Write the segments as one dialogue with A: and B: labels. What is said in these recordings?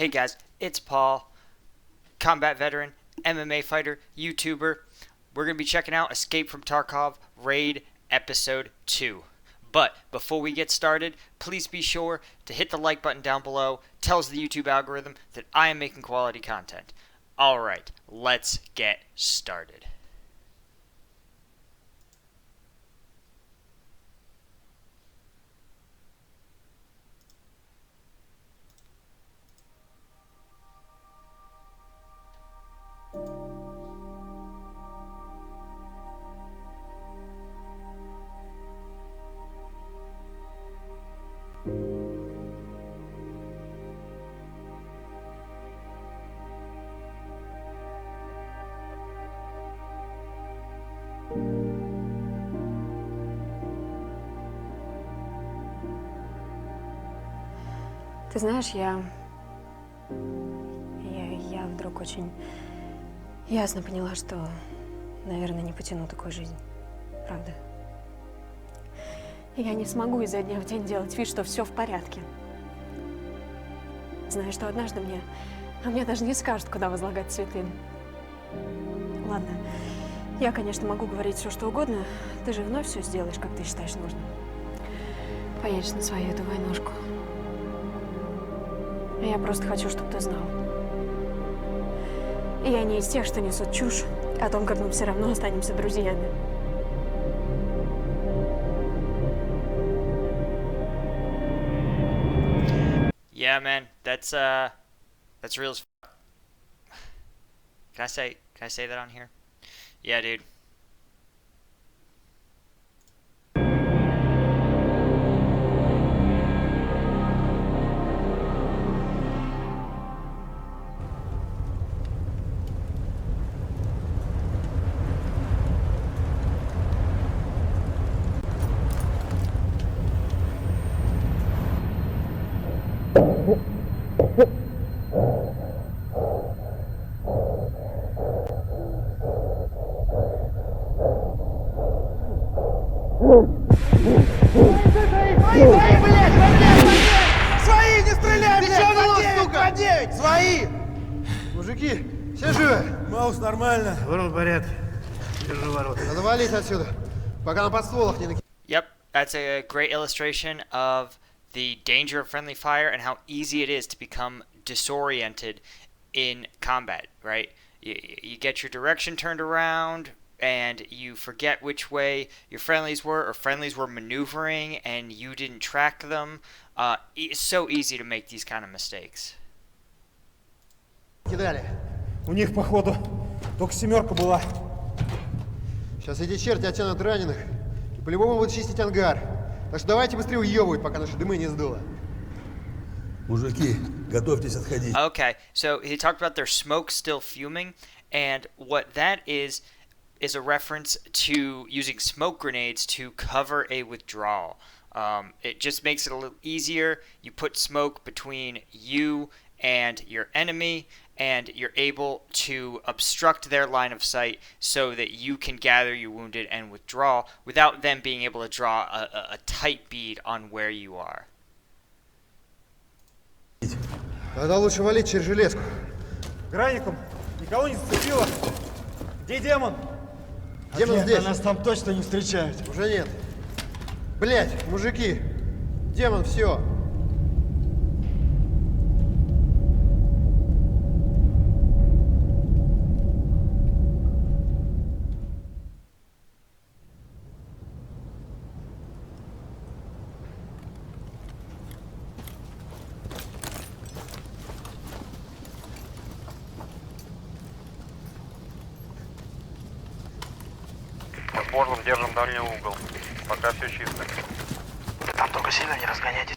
A: Hey guys, it's Paul, combat veteran, MMA fighter, YouTuber. We're going to be checking out Escape from Tarkov Raid Episode 2. But before we get started, please be sure to hit the like button down below. Tells the YouTube algorithm that I am making quality content. Alright, let's get started.
B: Ты знаешь, я вдруг очень ясно поняла, что, наверное, не потяну такую жизнь. Правда. Я не смогу изо дня в день делать вид, что все в порядке. Знаю, что однажды мне даже не скажут, куда возлагать цветы. Ладно, я, конечно, могу говорить все, что угодно. Ты же вновь все сделаешь, как ты считаешь нужным. Поедешь на свою эту войнушку. Я просто хочу, чтобы ты знал. И я не из тех, что несут чушь о том, как мы все равно останемся друзьями.
A: Yeah, man, that's real as fuck. Can I say that on here? Yeah, dude.
C: Свои, не стреляй, блядь! По 9! Свои! Мужики, все живы?
D: Маус, нормально. Ворон в порядке. Держу ворота.
C: Надо валить отсюда, пока на подстволах не накидали.
A: Yep, that's a great illustration of the danger of friendly fire and how easy it is to become disoriented in combat, right? You get your direction turned around and you forget which way your friendlies were, or friendlies were maneuvering and you didn't track them. It's so easy to make these kind of mistakes.
C: Кидали.
D: У них, походу, только семерка была.
C: Сейчас эти черти оттянут раненых и по-любому будут чистить ангар. Так что давайте быстрее уебывать, пока наши дымы не сдуло.
D: Мужики, готовьтесь отходить.
A: Okay, so he talked about their smoke still fuming, and what that is a reference to using smoke grenades to cover a withdrawal. It just makes it a little easier. You put smoke between you and your enemy, and you're able to obstruct their line of sight so that you can gather your wounded and withdraw without them being able to draw a tight bead on where you are.
C: Тогда лучше валить через железку.
D: Граником никого не зацепило. Где демон?
C: Демон здесь.
D: Нас там точно не встречают.
C: Уже нет. Блять, мужики, демон, все.
E: Мы с Борлом держим дальний угол. Пока все чисто.
D: Там только сильно не разгоняйтесь.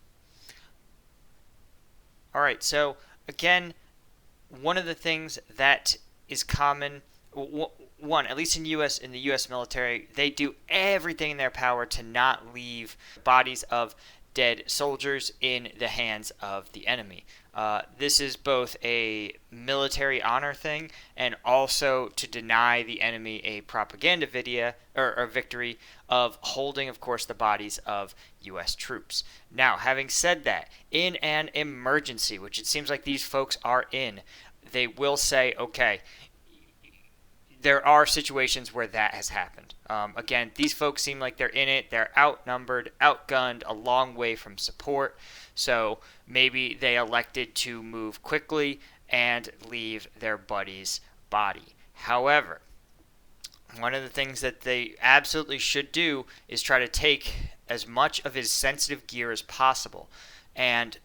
A: Alright, so again, one of the things that is common, one, at least in the US military, they do everything in their power to not leave bodies of dead soldiers in the hands of the enemy. This is both a military honor thing and also to deny the enemy a propaganda video or victory of holding, of course, the bodies of U.S. troops. Now, having said that, in an emergency, which it seems like these folks are in, they will say, okay, there are situations where that has happened. Again, these folks seem like they're in it. They're outnumbered, outgunned, a long way from support. So maybe they elected to move quickly and leave their buddy's body. However, one of the things that they absolutely should do is try to take as much of his sensitive gear as possible. And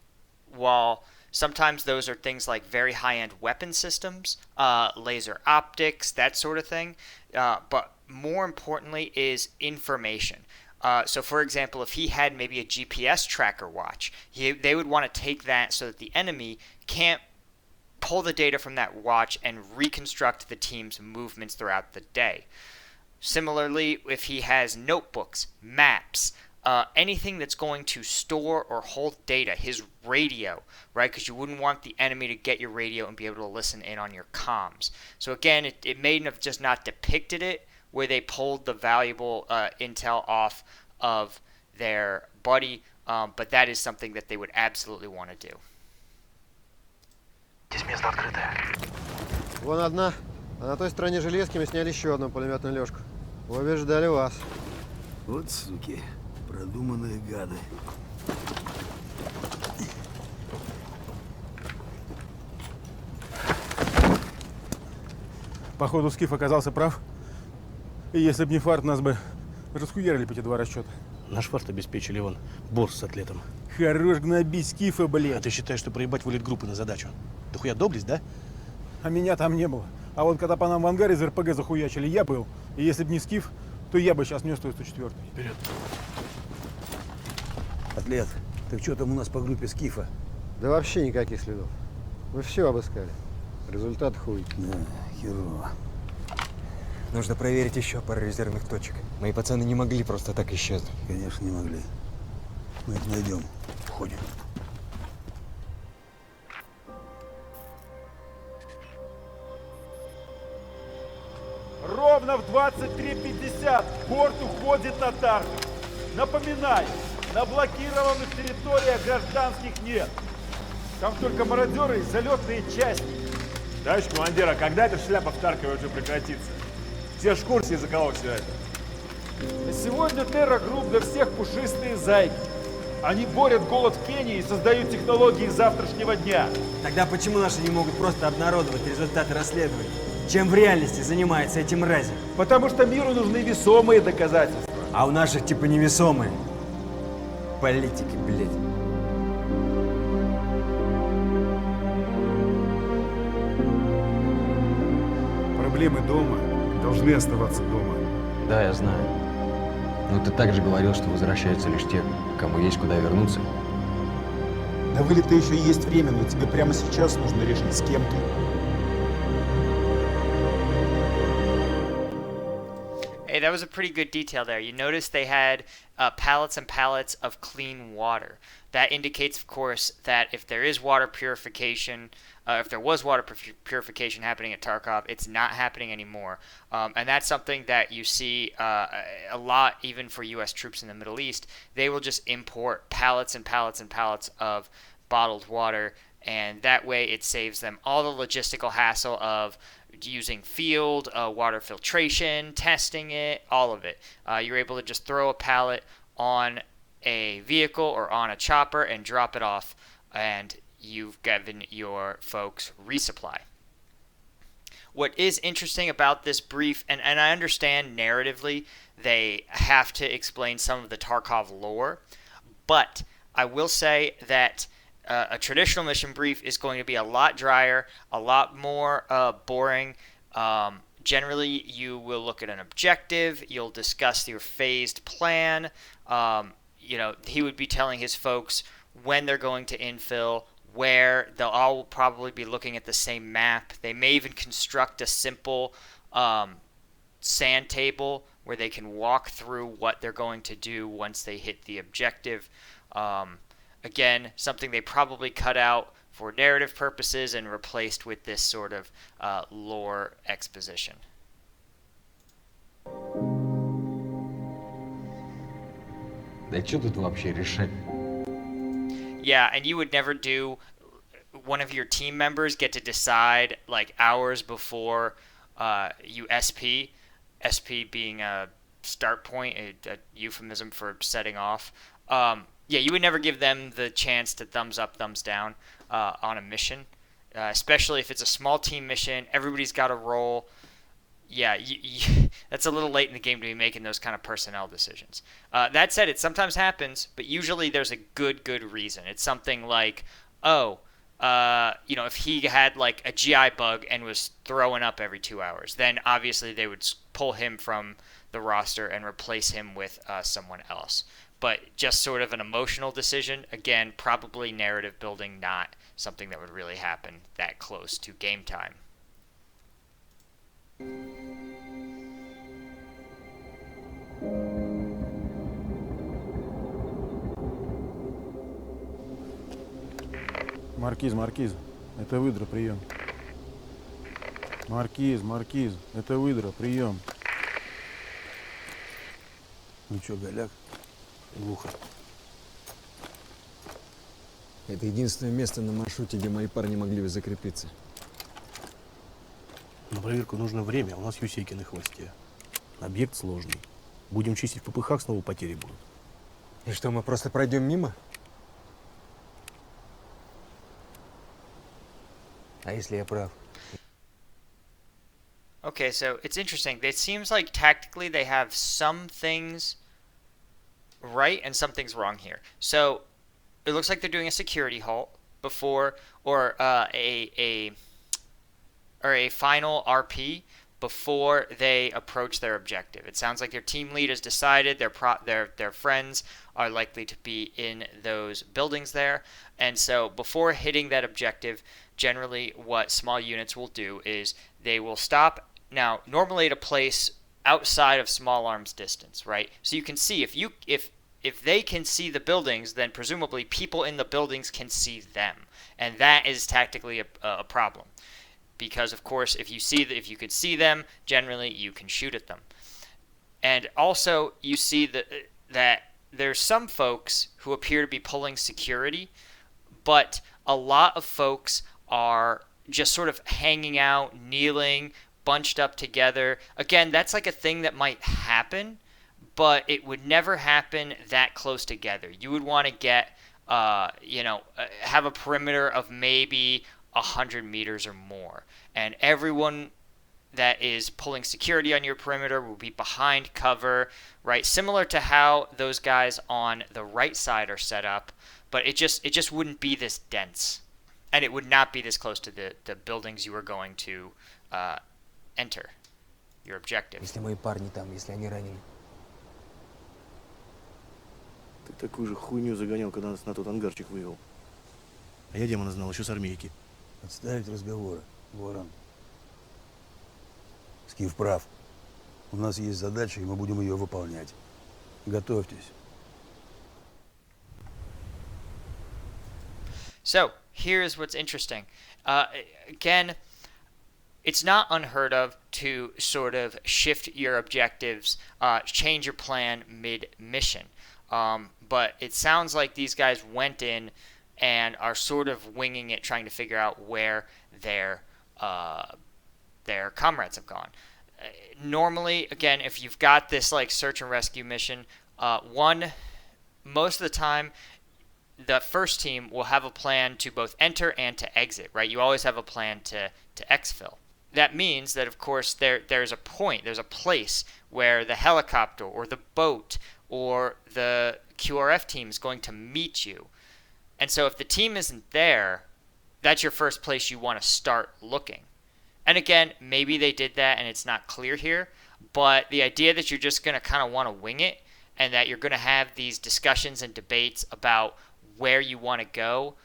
A: while sometimes those are things like very high-end weapon systems, laser optics, that sort of thing. But more importantly is information. So, for example, if he had maybe a GPS tracker watch, they would want to take that so that the enemy can't pull the data from that watch and reconstruct the team's movements throughout the day. Similarly, if he has notebooks, maps, anything that's going to store or hold data, his radio, right? Because you wouldn't want the enemy to get your radio and be able to listen in on your comms. So again, it may have just not depicted it where they pulled the valuable intel off of their buddy, but that is something that they would absolutely want to do.
D: Здесь место открытое.
C: Вон одна. А на той стороне железки мы сняли еще одну пулеметную лёжку. Обе ждали вас.
D: Вот суки, продуманные гады.
F: Походу, Скиф оказался прав. И если б не фарт, нас бы расхуярили pt2 расчета.
G: Наш фарт обеспечили вон борс с атлетом.
F: Хорош гнобить Скифа,
G: А
F: блин.
G: ты считаешь, что проебать вылет группы на задачу? Да хуя доблесть, да?
F: А меня там не было. А вот когда по нам в ангаре из РПГ захуячили, я был. И если б не Скиф, то я бы сейчас нес 104-й.
G: Вперед.
D: Атлет, так что там у нас по группе Скифа?
C: Да вообще никаких следов. Мы все обыскали. Результат хуй.
D: Да, херово.
H: Нужно проверить еще пару резервных точек. Мои пацаны не могли просто так исчезнуть.
D: Конечно, не могли. Мы их найдем. Уходим.
F: Ровно в 23:50 порт уходит на Тарков. Напоминаю, на блокированных территориях гражданских нет. Там только мародеры и залетные части. Товарищ командир, а когда эта шляпа в Таркове уже прекратится? Все ж в курсе, из-за кого все это. На сегодня Терра Групп для всех пушистые зайки. Они борют голод в Кении и создают технологии завтрашнего дня.
H: Тогда почему наши не могут просто обнародовать результаты расследований? Чем в реальности занимается эти мрази?
F: Потому что миру нужны весомые доказательства.
H: А у наших типа невесомые. Политики, блядь.
F: Проблемы дома должны оставаться дома.
I: Да, я знаю. Но ты также говорил, что возвращаются лишь те, кому есть куда вернуться.
J: До вылета еще есть время, но тебе прямо сейчас нужно решить, с кем ты.
A: Hey, that was a pretty good detail there. You notice they had pallets and pallets of clean water. That indicates, of course, that if there is water purification, if there was water purification happening at Tarkov, it's not happening anymore. And that's something that you see a lot, even for U.S. troops in the Middle East. They will just import pallets and pallets and pallets of bottled water, and that way it saves them all the logistical hassle of using field, water filtration, testing it, all of it. You're able to just throw a pallet on a vehicle or on a chopper and drop it off, and you've given your folks resupply. What is interesting about this brief, and I understand narratively they have to explain some of the Tarkov lore, but I will say that a traditional mission brief is going to be a lot drier, a lot more boring. Generally, you will look at an objective, you'll discuss your phased plan. He would be telling his folks when they're going to infill, where they'll all probably be looking at the same map. They may even construct a simple sand table where they can walk through what they're going to do once they hit the objective. Again, something they probably cut out for narrative purposes and replaced with this sort of lore exposition.
I: Да что тут вообще решать?
A: Yeah, and you would never do one of your team members get to decide like hours before you SP, SP being a start point, a euphemism for setting off. Yeah, you would never give them the chance to thumbs up, thumbs down on a mission, especially if it's a small team mission. Everybody's got a role. Yeah, that's a little late in the game to be making those kind of personnel decisions. That said, it sometimes happens, but usually there's a good reason. It's something like, if he had like a GI bug and was throwing up every 2 hours, then obviously they would pull him from the roster and replace him with someone else. But just sort of an emotional decision, again, probably narrative building, not something that would really happen that close to game time.
J: Маркиз, это выдра, прием. Маркиз, это выдра, прием.
K: Ну чё, голяк? Глухо.
I: Это единственное место на маршруте, где мои парни могли бы закрепиться.
G: На проверку нужно время, а у нас Юсейки на хвосте. Объект сложный. Будем чистить в ППХ, снова потери будут.
H: И что, мы просто пройдем мимо?
K: А если я прав?
A: Okay, so it's interesting. It seems like tactically they have some things right and some things wrong here. So it looks like they're doing a security halt before, or a final RP before they approach their objective. It sounds like their team lead has decided their friends are likely to be in those buildings there, and so before hitting that objective, generally what small units will do is they will stop. Now, normally at a place outside of small arms distance, right? So you can see if they can see the buildings, then presumably people in the buildings can see them, and that is tactically a problem. Because of course, if you could see them, generally you can shoot at them. And also, you see that there's some folks who appear to be pulling security, but a lot of folks are just sort of hanging out, kneeling, bunched up together. Again, that's like a thing that might happen, but it would never happen that close together. You would want to get, have a perimeter of maybe 100 meters or more, and everyone that is pulling security on your perimeter will be behind cover, right? Similar to how those guys on the right side are set up, but it just wouldn't be this dense, and it would not be this close to the buildings you were going to enter, your objective.
K: Если мои парни там, если они ранены.
G: Ты такую же хуйню загонял, когда нас на тот ангарчик вывел. А я демона знал еще с армейки.
K: Отставить разговоры, Ворон. Скиф прав. У нас есть задача, и мы будем ее выполнять. Готовьтесь.
A: So, here's what's interesting. Again, it's not unheard of to sort of shift your objectives, change your plan mid-mission. But it sounds like these guys went in and are sort of winging it, trying to figure out where their comrades have gone. Normally, again, if you've got this like search and rescue mission, most of the time, the first team will have a plan to both enter and to exit, right? You always have a plan to exfil. That means that, of course, there's a place where the helicopter or the boat or the QRF team is going to meet you. And so if the team isn't there, that's your first place you want to start looking. And again, maybe they did that and it's not clear here, but the idea that you're just going to kind of want to wing it and that you're going to have these discussions and debates about where you want to go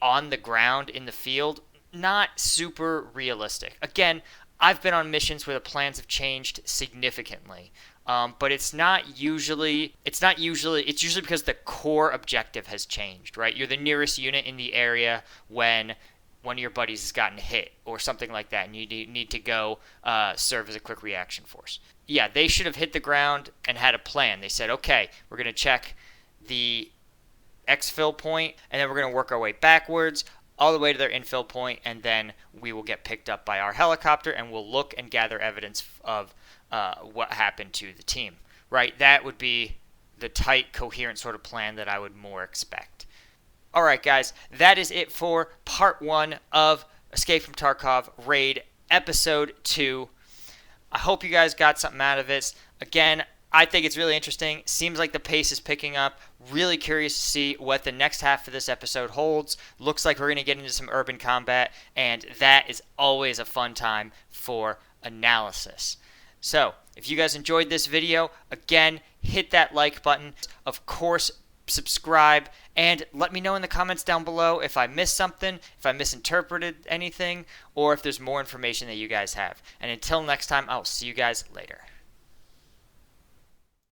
A: on the ground in the field, not super realistic. Again, I've been on missions where the plans have changed significantly. But it's usually because the core objective has changed, right? You're the nearest unit in the area when one of your buddies has gotten hit or something like that, and you need to go serve as a quick reaction force. Yeah, they should have hit the ground and had a plan. They said, okay, we're going to check the exfil point, and then we're going to work our way backwards all the way to their infill point, and then we will get picked up by our helicopter, and we'll look and gather evidence of what happened to the team, right? That would be the tight, coherent sort of plan that I would more expect. All right, guys, that is it for part 1 of Escape from Tarkov Raid Episode 2. I hope you guys got something out of this. Again, I think it's really interesting. Seems like the pace is picking up. Really curious to see what the next half of this episode holds. Looks like we're going to get into some urban combat, and that is always a fun time for analysis. So, if you guys enjoyed this video, again, hit that like button. Of course, subscribe, and let me know in the comments down below if I missed something, if I misinterpreted anything, or if there's more information that you guys have. And until next time, I'll see you guys later.